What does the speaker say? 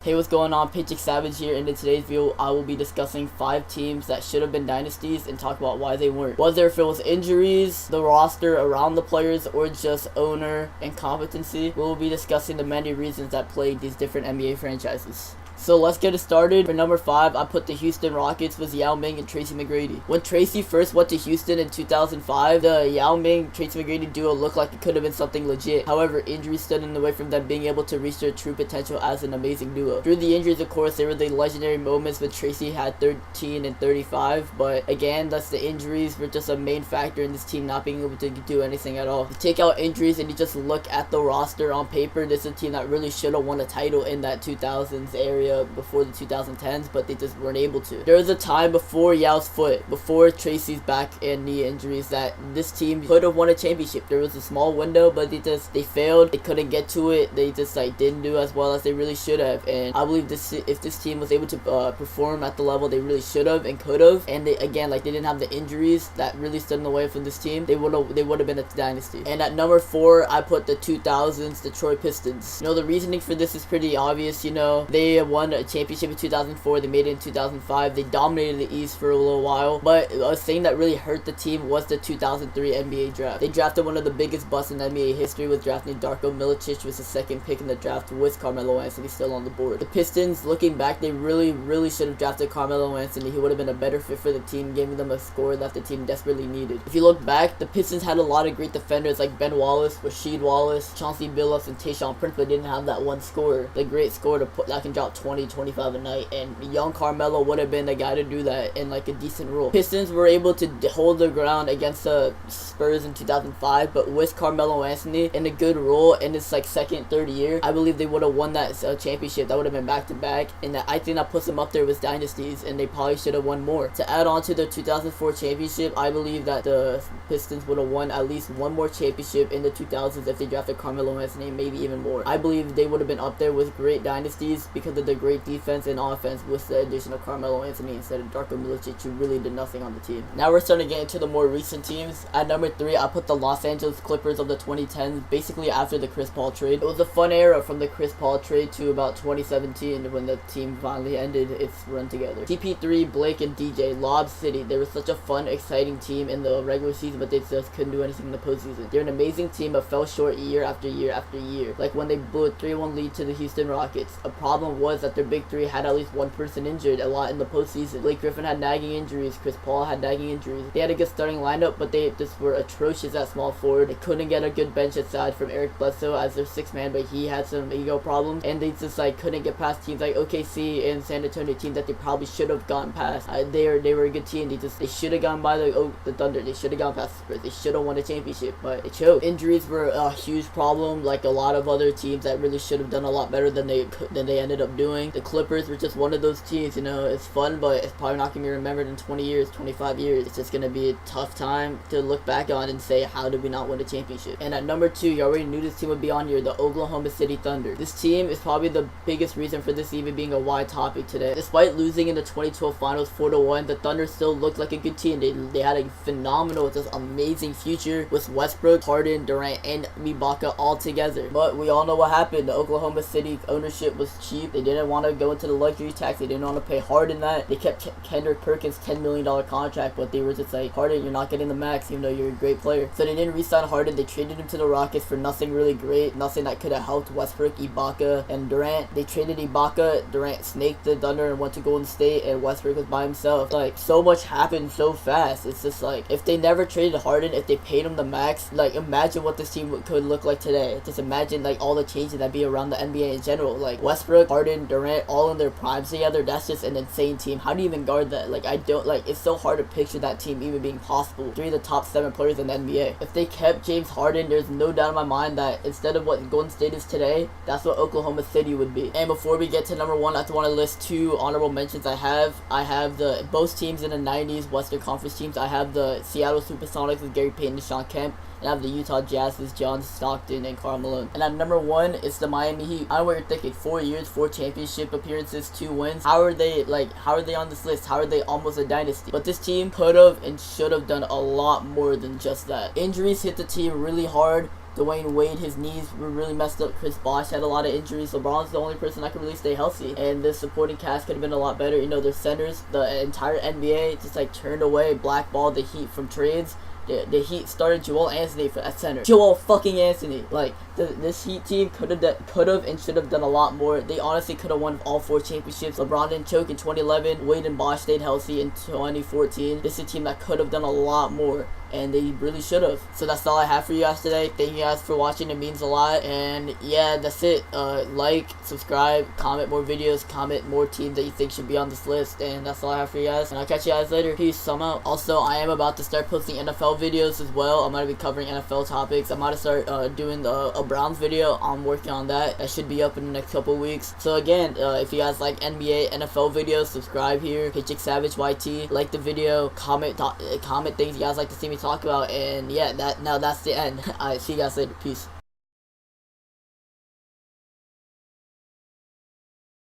Hey, what's going on? Paycheck Savage here, and in today's video I will be discussing 5 teams that should have been dynasties and talk about why they weren't. Whether if it was injuries, the roster around the players, or just owner incompetency, we will be discussing the many reasons that plagued these different NBA franchises. So let's get it started. For number 5, I put the Houston Rockets with Yao Ming and Tracy McGrady. When Tracy first went to Houston in 2005, the Yao Ming Tracy McGrady duo looked like it could have been something legit. However, injuries stood in the way from them being able to reach their true potential as an amazing duo. Through the injuries, of course, there were the legendary moments when Tracy had 13 and 35, but again, that's the injuries were just a main factor in this team not being able to do anything at all. To take out injuries and you just look at the roster on paper, this is a team that really should have won a title in that 2000s area before the 2010s, but they just weren't able to. There was a time before Yao's foot, before Tracy's back and knee injuries, that this team could have won a championship. There was a small window, but they failed. They couldn't get to it. They just didn't do as well as they really should have. And I believe if this team was able to perform at the level they really should have and could have, and they didn't have the injuries that really stood in the way from this team, they would have been a dynasty. And at number 4, I put the 2000s Detroit Pistons. The reasoning for this is pretty obvious. They won a championship in 2004. They made it in 2005. They dominated the East for a little while, but a thing that really hurt the team was the 2003 NBA draft. They drafted one of the biggest busts in NBA history with drafting Darko Milicic, was the second pick in the draft with Carmelo Anthony still on the board. The Pistons, looking back, they really should have drafted Carmelo Anthony. He would have been a better fit for the team, giving them a scorer that the team desperately needed. If you look back, the Pistons had a lot of great defenders like Ben Wallace, Rasheed Wallace, Chauncey Billups, and Tayshaun Prince, but didn't have that one scorer, the great scorer that can drop 20-25 a night, and young Carmelo would have been the guy to do that in a decent role. Pistons were able to hold their ground against the Spurs in 2005, but with Carmelo Anthony in a good role in his second, third year, I believe they would have won that championship. That would have been back-to-back, and I think that puts them up there with dynasties, and they probably should have won more. To add on to the 2004 championship, I believe that the Pistons would have won at least one more championship in the 2000s if they drafted Carmelo Anthony, maybe even more. I believe they would have been up there with great dynasties because of the great defense and offense with the addition of Carmelo Anthony instead of Darko Milicic, who really did nothing on the team. Now we're starting to get into the more recent teams. At number 3, I put the Los Angeles Clippers of the 2010s, basically after the Chris Paul trade. It was a fun era from the Chris Paul trade to about 2017 when the team finally ended its run together. CP3, Blake, and DJ, Lob City. They were such a fun, exciting team in the regular season, but they just couldn't do anything in the postseason. They're an amazing team, but fell short year after year after year. Like when they blew a 3-1 lead to the Houston Rockets. A problem was that their big 3 had at least one person injured a lot in the postseason. Blake Griffin had nagging injuries. Chris Paul had nagging injuries. They had a good starting lineup, but they just were atrocious at small forward. They couldn't get a good bench aside from Eric Bledsoe as their 6th man, but he had some ego problems, and they just couldn't get past teams like OKC and San Antonio, teams that they probably should have gone past. They were a good team. They should have gone by the Thunder. They should have gone past the Spurs. They should have won a championship, but it choked. Injuries were a huge problem, like a lot of other teams that really should have done a lot better than they ended up doing. The Clippers were just one of those teams. It's fun, but it's probably not going to be remembered in 20 years, 25 years. It's just going to be a tough time to look back on and say, how did we not win a championship? And at number 2, you already knew this team would be on here, the Oklahoma City Thunder. This team is probably the biggest reason for this even being a wide topic today. Despite losing in the 2012 finals 4-1, the Thunder still looked like a good team. They had a phenomenal, just amazing future with Westbrook, Harden, Durant, and Ibaka all together. But we all know what happened. The Oklahoma City ownership was cheap. They didn't want to go into the luxury tax. They didn't want to pay Harden that. They kept Kendrick Perkins' $10 million contract, but they were just like, Harden, you're not getting the max, even though you're a great player. So they didn't re-sign Harden. They traded him to the Rockets for nothing really great, nothing that could have helped Westbrook, Ibaka, and Durant. They traded Ibaka. Durant snaked the Thunder and went to Golden State, and Westbrook was by himself. So much happened so fast. It's just if they never traded Harden, if they paid him the max, imagine what this team could look like today. Just imagine all the changes that be around the NBA in general. Westbrook, Harden, Durant, all in their primes together. That's just an insane team. How do you even guard that? It's so hard to picture that team even being possible. 3 of the top 7 players in the NBA. If they kept James Harden, there's no doubt in my mind that instead of what Golden State is today, that's what Oklahoma City would be. And before we get to number 1, I just want to list 2 honorable mentions I have. I have both teams in the 90s Western Conference teams. I have the Seattle Supersonics with Gary Payton and Shawn Kemp. And I have the Utah Jazz with John Stockton and Karl Malone. And at number 1, it's the Miami Heat. I don't know what you're thinking. 4 years, 4 championship appearances, 2 wins. How are they on this list? How are they almost a dynasty? But this team could have and should have done a lot more than just that. Injuries hit the team really hard. Dwayne Wade, his knees were really messed up. Chris Bosh had a lot of injuries. LeBron's the only person that could really stay healthy. And the supporting cast could have been a lot better. You know, their centers, the entire NBA just like turned away, blackballed the Heat from trades. The Heat started Joel Anthony at center. Joel fucking Anthony. Like, this Heat team could have and should have done a lot more. They honestly could have won all 4 championships. LeBron didn't choke in 2011. Wade and Bosh stayed healthy in 2014. This is a team that could have done a lot more, and they really should have. So that's all I have for you guys today. Thank you guys for watching. It means a lot. And yeah, that's it. Like, subscribe, comment more videos, comment more teams that you think should be on this list. And that's all I have for you guys. And I'll catch you guys later. Peace. I'm out. Also, I am about to start posting NFL videos as well. I'm going to be covering NFL topics. I'm about to start doing a Browns video. I'm working on that. That should be up in the next couple weeks. So again, if you guys like NBA, NFL videos, subscribe here. Paycheck Savage YT. Like the video. Comment things you guys like to see me talk about. And yeah, that's the end. Alright, see you guys later. Peace.